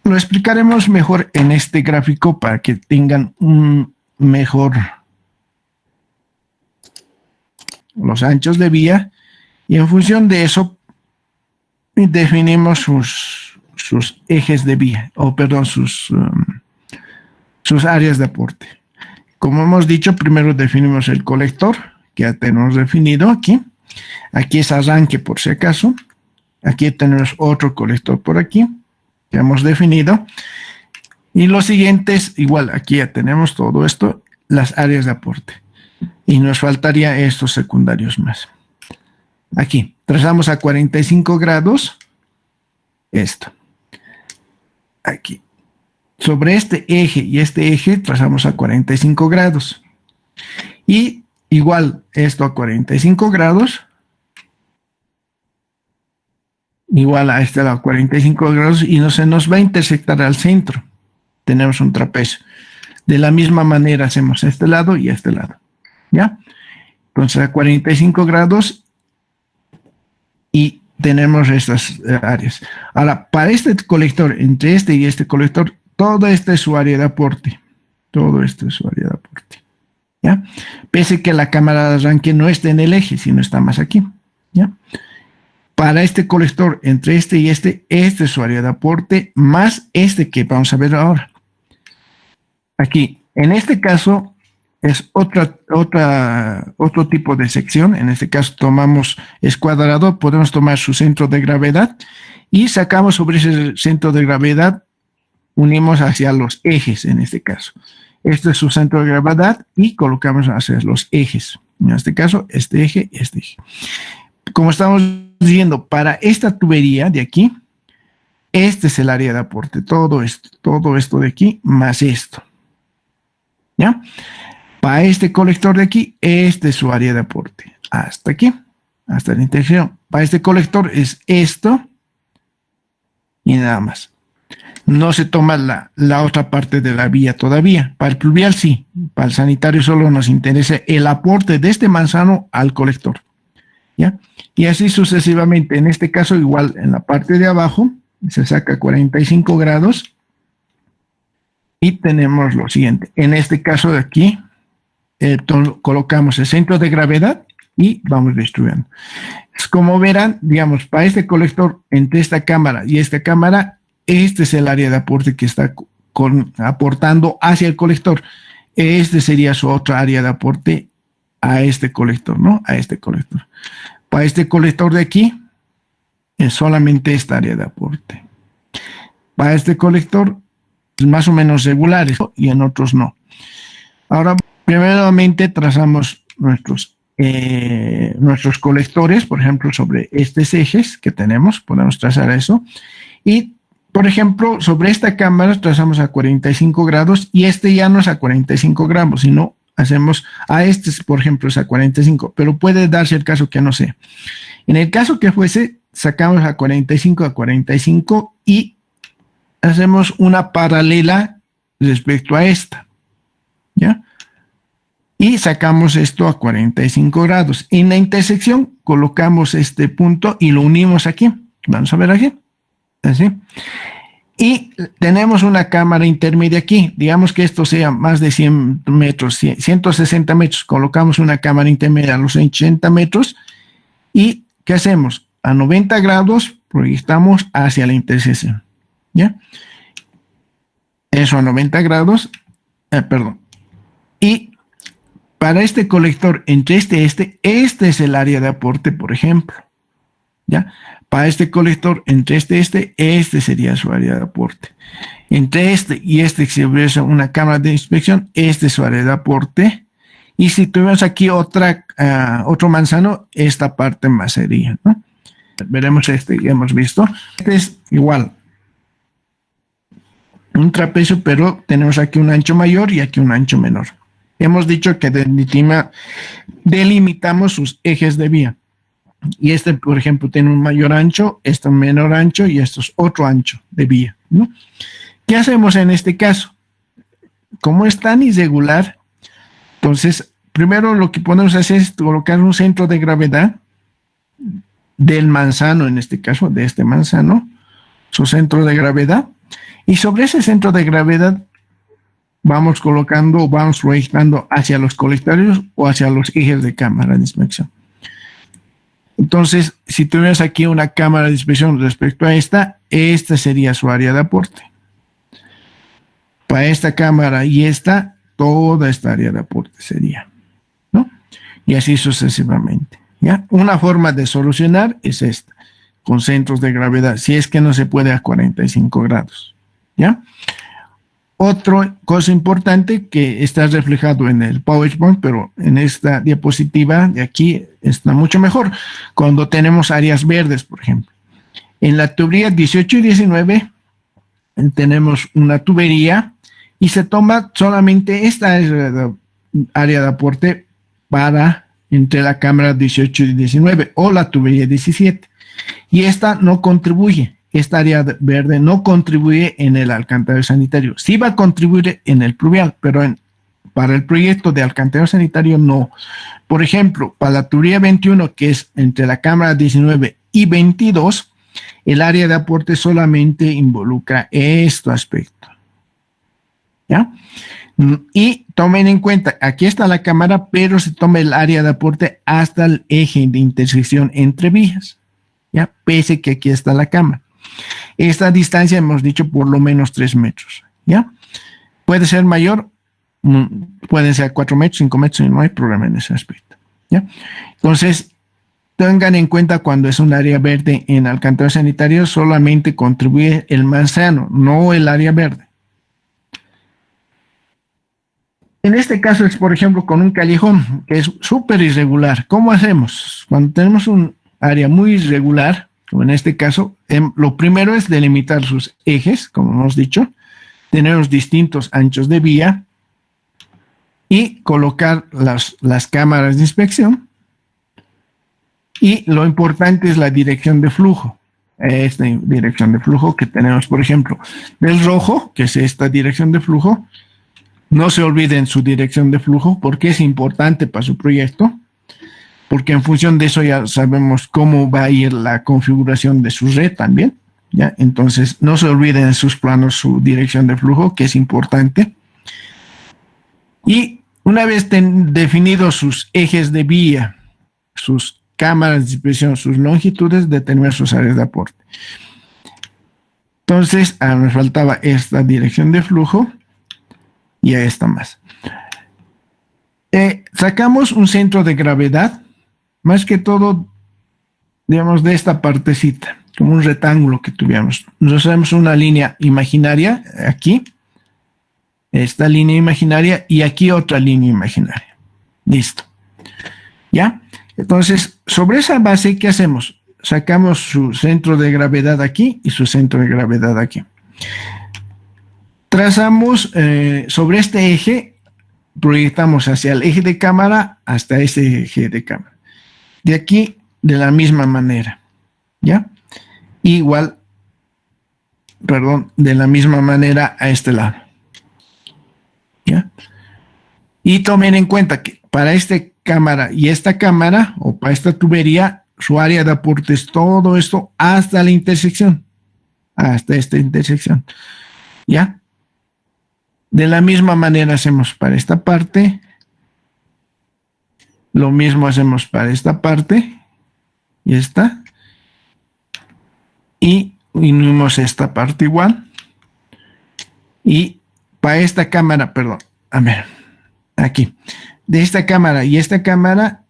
Lo explicaremos mejor en este gráfico para que tengan un mejor los anchos de vía y en función de eso definimos sus ejes de vía, o perdón, sus áreas de aporte. Como hemos dicho, primero definimos el colector, que ya tenemos definido aquí. Aquí es arranque por si acaso. Aquí tenemos otro colector por aquí, que hemos definido. Y lo siguiente es igual, aquí ya tenemos todo esto, las áreas de aporte. Y nos faltaría estos secundarios más. Aquí, trazamos a 45 grados esto. Aquí. Sobre este eje y este eje trazamos a 45 grados. Y igual, esto a 45 grados. Igual a este lado, 45 grados. Y no se nos va a intersectar al centro. Tenemos un trapecio. De la misma manera hacemos este lado y este lado. ¿Ya? Entonces a 45 grados. Y tenemos estas áreas. Ahora, para este colector, entre este y este colector, todo este es su área de aporte. Todo esto es su área de aporte. ¿Ya? Pese que la cámara de arranque no esté en el eje, sino está más aquí. ¿Ya? Para este colector, entre este y este es su área de aporte, más este que vamos a ver ahora. Aquí, en este caso, es otro tipo de sección. En este caso tomamos, es cuadrado, podemos tomar su centro de gravedad y sacamos sobre ese centro de gravedad, unimos hacia los ejes en este caso. Este es su centro de gravedad y colocamos hacia los ejes. En este caso, este eje y este eje. Como estamos diciendo, para esta tubería de aquí, este es el área de aporte. Todo esto de aquí, más esto. ¿Ya? Para este colector de aquí, este es su área de aporte. Hasta aquí, hasta la intersección. Para este colector es esto y nada más. No se toma la otra parte de la vía todavía. Para el pluvial sí. Para el sanitario solo nos interesa el aporte de este manzano al colector. ¿Ya? Y así sucesivamente. En este caso igual en la parte de abajo se saca 45 grados. Y tenemos lo siguiente. En este caso de aquí colocamos el centro de gravedad y vamos distribuyendo. Como verán, digamos, para este colector entre esta cámara y esta cámara, este es el área de aporte que está aportando hacia el colector. Este sería su otra área de aporte a este colector, ¿no? A este colector. Para este colector de aquí, es solamente esta área de aporte. Para este colector, es más o menos regulares y en otros no. Ahora, primeramente trazamos nuestros colectores, por ejemplo, sobre estos ejes que tenemos, podemos trazar eso. Y por ejemplo, sobre esta cámara trazamos a 45 grados y este ya no es a 45 grados, sino hacemos a este, por ejemplo, es a 45, pero puede darse el caso que no sea. En el caso que fuese, sacamos a 45 y hacemos una paralela respecto a esta, ¿ya? Y sacamos esto a 45 grados. En la intersección colocamos este punto y lo unimos aquí. Vamos a ver aquí. Así. Y tenemos una cámara intermedia aquí. Digamos que esto sea más de 100 metros, 160 metros. Colocamos una cámara intermedia a los 80 metros. ¿Y qué hacemos? A 90 grados proyectamos hacia la intersección. ¿Ya? Eso a 90 grados. Perdón. Y para este colector entre este es el área de aporte, por ejemplo. ¿Ya? Para este colector, entre este sería su área de aporte. Entre este y este, si hubiese una cámara de inspección, este es su área de aporte. Y si tuviéramos aquí otro manzano, esta parte más sería, ¿no? Veremos este que hemos visto. Este es igual. Un trapecio, pero tenemos aquí un ancho mayor y aquí un ancho menor. Hemos dicho que delimitamos sus ejes de vía. Y este, por ejemplo, tiene un mayor ancho, este un menor ancho y esto es otro ancho de vía, ¿no? ¿Qué hacemos en este caso? Como es tan irregular, entonces, primero lo que podemos hacer es colocar un centro de gravedad del manzano, en este caso, de este manzano, su centro de gravedad, y sobre ese centro de gravedad vamos colocando, vamos proyectando hacia los colectores o hacia los ejes de cámara de inspección. Entonces, si tuvieras aquí una cámara de inspección respecto a esta sería su área de aporte. Para esta cámara y esta, toda esta área de aporte sería, ¿no? Y así sucesivamente, ¿ya? Una forma de solucionar es esta, con centros de gravedad, si es que no se puede a 45 grados, ¿ya? Otra cosa importante que está reflejado en el PowerPoint, pero en esta diapositiva de aquí está mucho mejor, cuando tenemos áreas verdes, por ejemplo. En la tubería 18 y 19 tenemos una tubería y se toma solamente esta área de aporte para entre la cámara 18 y 19 o la tubería 17. Y esta no contribuye. Esta área verde no contribuye en el alcantarillado sanitario. Sí va a contribuir en el pluvial, pero para el proyecto de alcantarillado sanitario no. Por ejemplo, para la tubería 21, que es entre la cámara 19 y 22, el área de aporte solamente involucra este aspecto. ¿Ya? Y tomen en cuenta, aquí está la cámara, pero se toma el área de aporte hasta el eje de intersección entre vías. ¿Ya? Pese que aquí está la cámara. Esta distancia hemos dicho por lo menos 3 metros, ¿ya? Puede ser mayor, pueden ser 4 metros, 5 metros, y no hay problema en ese aspecto, ¿ya? Entonces, tengan en cuenta cuando es un área verde en alcantarillado sanitario, solamente contribuye el manzano, no el área verde. En este caso es, por ejemplo, con un callejón que es súper irregular. ¿Cómo hacemos? Cuando tenemos un área muy irregular, como en este caso, lo primero es delimitar sus ejes, como hemos dicho, tener los distintos anchos de vía y colocar las cámaras de inspección. Y lo importante es la dirección de flujo. Esta dirección de flujo que tenemos, por ejemplo, del rojo, que es esta dirección de flujo. No se olviden su dirección de flujo porque es importante para su proyecto. Porque en función de eso ya sabemos cómo va a ir la configuración de su red también, ¿ya? Entonces, no se olviden en sus planos su dirección de flujo, que es importante. Y una vez definidos sus ejes de vía, sus cámaras de inspección, sus longitudes, determinar sus áreas de aporte. Entonces, me faltaba esta dirección de flujo y a esta más. Sacamos un centro de gravedad, más que todo, digamos, de esta partecita, como un rectángulo que tuviéramos. Nosotros hacemos una línea imaginaria aquí, esta línea imaginaria, y aquí otra línea imaginaria. Listo. ¿Ya? Entonces, sobre esa base, ¿qué hacemos? Sacamos su centro de gravedad aquí y su centro de gravedad aquí. Trazamos sobre este eje, proyectamos hacia el eje de cámara hasta ese eje de cámara. De aquí, de la misma manera, ¿ya? Igual, de la misma manera a este lado, ¿ya? Y tomen en cuenta que para esta cámara y esta cámara, o para esta tubería, su área de aporte es todo esto hasta la intersección, hasta esta intersección, ¿ya? De la misma manera hacemos para esta parte. Lo mismo hacemos para esta parte y esta. Y unimos esta parte igual. Y para esta cámara, perdón, a ver, aquí. De esta cámara y esta cámara,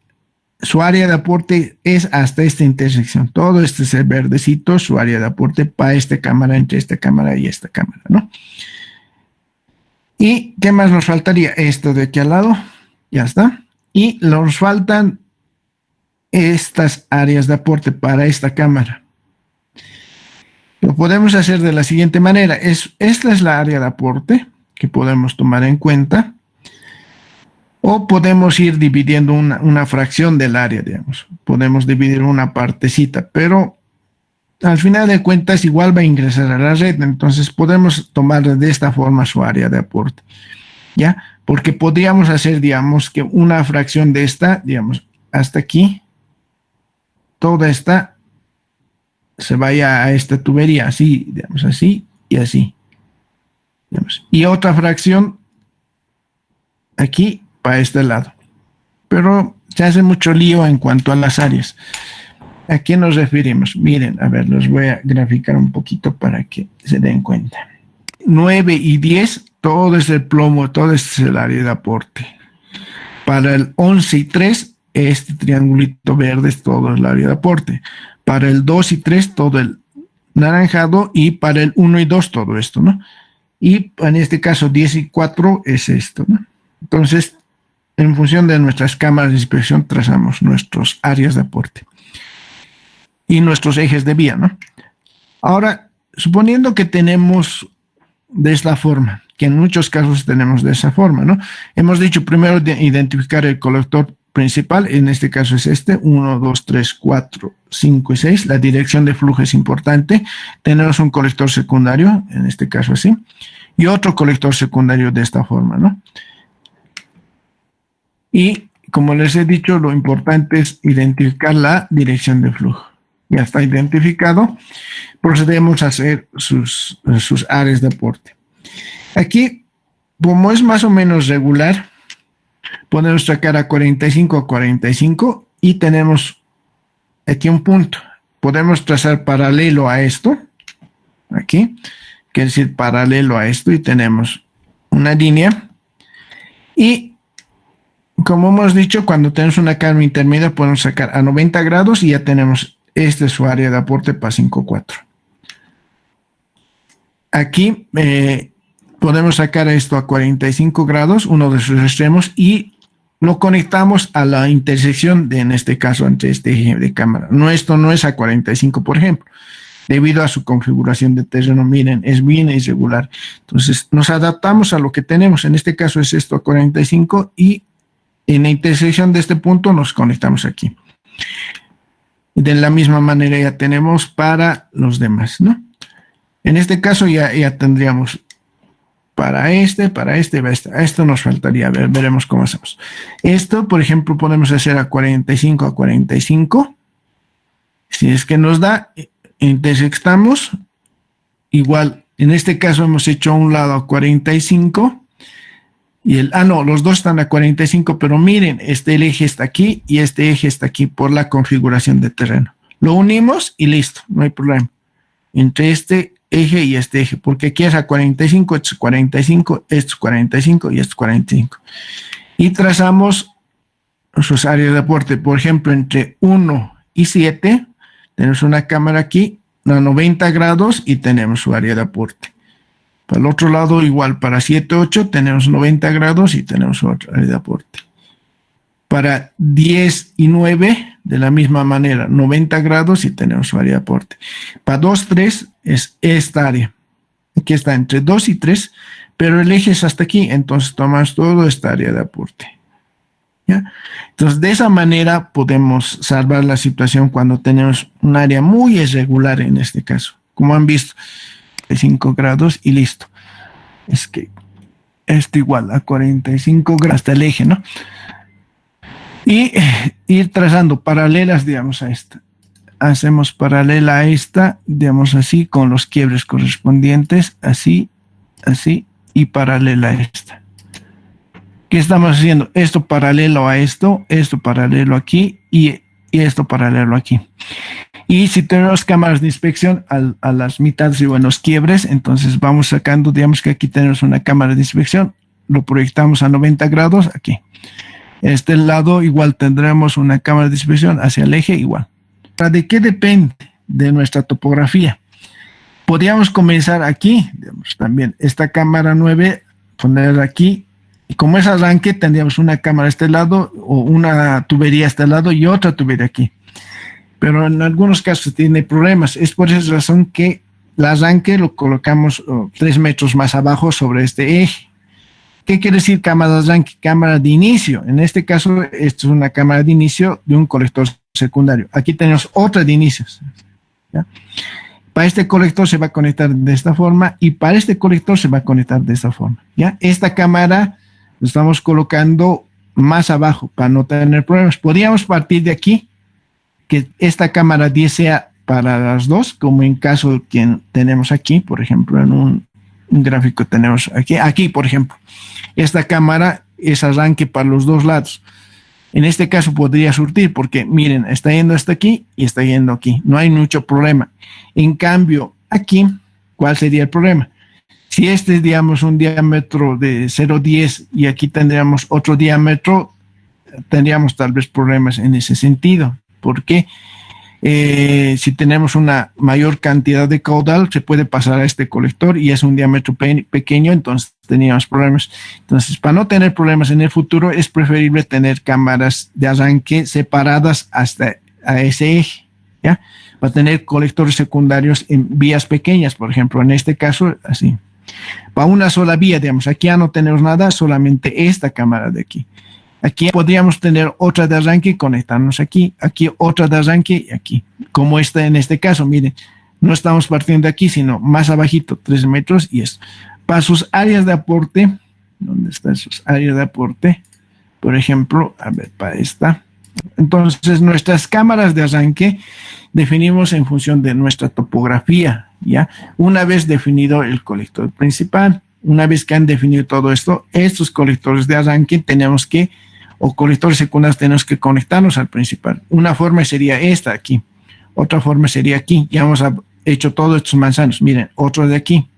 su área de aporte es hasta esta intersección. Todo este es el verdecito, su área de aporte para esta cámara, entre esta cámara y esta cámara, ¿no? ¿Y qué más nos faltaría? Esto de aquí al lado, ya está. Y nos faltan estas áreas de aporte para esta cámara. Lo podemos hacer de la siguiente manera. Esta es la área de aporte que podemos tomar en cuenta. O podemos ir dividiendo una fracción del área, digamos. Podemos dividir una partecita, pero al final de cuentas igual va a ingresar a la red. Entonces podemos tomar de esta forma su área de aporte, ¿ya? Porque podríamos hacer, digamos, que una fracción de esta, digamos, hasta aquí, toda esta se vaya a esta tubería, así, digamos, así y así. Digamos. Y otra fracción aquí para este lado. Pero se hace mucho lío en cuanto a las áreas. ¿A qué nos referimos? Miren, a ver, los voy a graficar un poquito para que se den cuenta. 9 y 10, todo es el plomo, todo es el área de aporte. Para el 11 y 3, este triangulito verde es todo el área de aporte. Para el 2 y 3, todo el naranjado, y para el 1 y 2, todo esto, ¿no? Y en este caso, 10 y 4 es esto, ¿no? Entonces, en función de nuestras cámaras de inspección, trazamos nuestros áreas de aporte y nuestros ejes de vía, ¿no? Ahora, suponiendo que tenemos de esta forma, que en muchos casos tenemos de esa forma, ¿no? Hemos dicho primero de identificar el colector principal, en este caso es este, 1, 2, 3, 4, 5 y 6. La dirección de flujo es importante. Tenemos un colector secundario, en este caso así, y otro colector secundario de esta forma, ¿no? Y como les he dicho, lo importante es identificar la dirección de flujo. Ya está identificado. Procedemos a hacer sus áreas de aporte. Aquí, como es más o menos regular, podemos sacar a 45 a 45 y tenemos aquí un punto. Podemos trazar paralelo a esto, aquí, quiere decir paralelo a esto, y tenemos una línea. Y como hemos dicho, cuando tenemos una cámara intermedia podemos sacar a 90 grados y ya tenemos este es su área de aporte para 5.4. Aquí podemos sacar esto a 45 grados, uno de sus extremos, y lo conectamos a la intersección de, en este caso, entre este eje de cámara. No, esto no es a 45, por ejemplo, debido a su configuración de terreno. Miren, es bien irregular. Entonces, nos adaptamos a lo que tenemos. En este caso es esto a 45 y en la intersección de este punto nos conectamos aquí. De la misma manera ya tenemos para los demás, ¿no? En este caso ya tendríamos para este, a esto nos faltaría, veremos cómo hacemos. Esto, por ejemplo, podemos hacer a 45 a 45. Si es que nos da, intersectamos. Igual, en este caso hemos hecho a un lado a 45. Y no, los dos están a 45, pero miren, el eje está aquí y este eje está aquí por la configuración de terreno. Lo unimos y listo, no hay problema. Entre este eje y este eje, porque aquí es a 45, esto es 45, esto es 45 y esto es 45. Y trazamos sus áreas de aporte. Por ejemplo, entre 1 y 7, tenemos una cámara aquí a 90 grados y tenemos su área de aporte. Para el otro lado, igual, para 7, 8 tenemos 90 grados y tenemos otra área de aporte. Para 10 y 9, de la misma manera, 90 grados y tenemos su área de aporte. Para 2, 3 es esta área. Aquí está entre 2 y 3, pero el eje es hasta aquí, entonces tomamos toda esta área de aporte. ¿Ya? Entonces, de esa manera podemos salvar la situación cuando tenemos un área muy irregular en este caso. Como han visto, 5 grados y listo. Es que esto igual a 45 grados hasta el eje, ¿no? Y ir trazando paralelas, digamos, a esta. Hacemos paralela a esta, digamos así, con los quiebres correspondientes, así, así, y paralela a esta. ¿Qué estamos haciendo? Esto paralelo a esto paralelo aquí y esto paralelo aquí. Y si tenemos cámaras de inspección a las mitades y los quiebres, entonces vamos sacando, digamos que aquí tenemos una cámara de inspección, lo proyectamos a 90 grados aquí. Este lado igual tendremos una cámara de inspección hacia el eje igual. ¿De qué depende? De nuestra topografía. Podríamos comenzar aquí, digamos, también esta cámara 9, ponerla aquí Como es arranque, tendríamos una cámara a este lado o una tubería a este lado y otra tubería aquí. Pero en algunos casos tiene problemas. Es por esa razón que el arranque lo colocamos 3 metros más abajo sobre este eje. ¿Qué quiere decir cámara de arranque? Cámara de inicio. En este caso, esto es una cámara de inicio de un colector secundario. Aquí tenemos otra de inicios. ¿Ya? Para este colector se va a conectar de esta forma y para este colector se va a conectar de esta forma. ¿Ya? Esta cámara lo estamos colocando más abajo para no tener problemas. Podríamos partir de aquí, que esta cámara 10 sea para las dos, como en caso que tenemos aquí, por ejemplo, en un gráfico tenemos aquí, por ejemplo, esta cámara es arranque para los dos lados. En este caso podría surtir porque, miren, está yendo hasta aquí y está yendo aquí. No hay mucho problema. En cambio, aquí, ¿cuál sería el problema? Si este es, digamos, un diámetro de 0,10 y aquí tendríamos otro diámetro, tendríamos tal vez problemas en ese sentido. ¿Por qué? Si tenemos una mayor cantidad de caudal, se puede pasar a este colector y es un diámetro pequeño, entonces teníamos problemas. Entonces, para no tener problemas en el futuro, es preferible tener cámaras de arranque separadas hasta a ese eje, ¿ya? Para tener colectores secundarios en vías pequeñas, por ejemplo, en este caso, así. Para una sola vía, digamos, aquí ya no tenemos nada, solamente esta cámara de aquí. Aquí podríamos tener otra de arranque y conectarnos aquí otra de arranque y aquí. Como esta en este caso, miren, no estamos partiendo de aquí, sino más abajito, 3 metros y esto. Para sus áreas de aporte, ¿dónde están sus áreas de aporte? Por ejemplo, a ver, para esta. Entonces, nuestras cámaras de arranque definimos en función de nuestra topografía, ¿ya? Una vez definido el colector principal, una vez que han definido todo esto, estos colectores de arranque tenemos que, o colectores secundarios tenemos que conectarnos al principal. Una forma sería esta aquí, otra forma sería aquí. Ya hemos hecho todos estos manzanos. Miren, otro de aquí.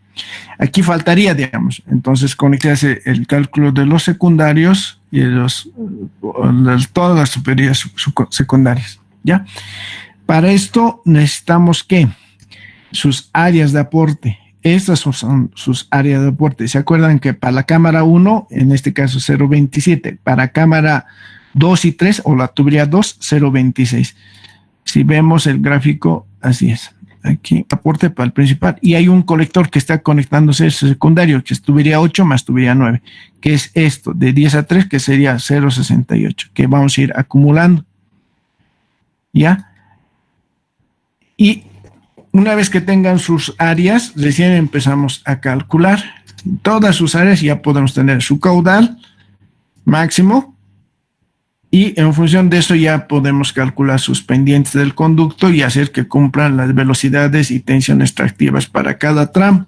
Aquí faltaría, digamos. Entonces, conectarse el cálculo de los secundarios y de todas las tuberías secundarias. ¿Ya? Para esto necesitamos que sus áreas de aporte. Estas son sus áreas de aporte. ¿Se acuerdan que para la cámara 1, en este caso 0,27, para cámara 2 y 3 o la tubería 2, 0,26? Si vemos el gráfico, así es. Aquí, aporte para el principal. Y hay un colector que está conectándose a ese secundario, que es tubería 8 más tubería 9, que es esto, de 10 a 3, que sería 0,68, que vamos a ir acumulando. ¿Ya? Y una vez que tengan sus áreas, recién empezamos a calcular todas sus áreas y ya podemos tener su caudal máximo y en función de eso ya podemos calcular sus pendientes del conducto y hacer que cumplan las velocidades y tensiones extractivas para cada tramo.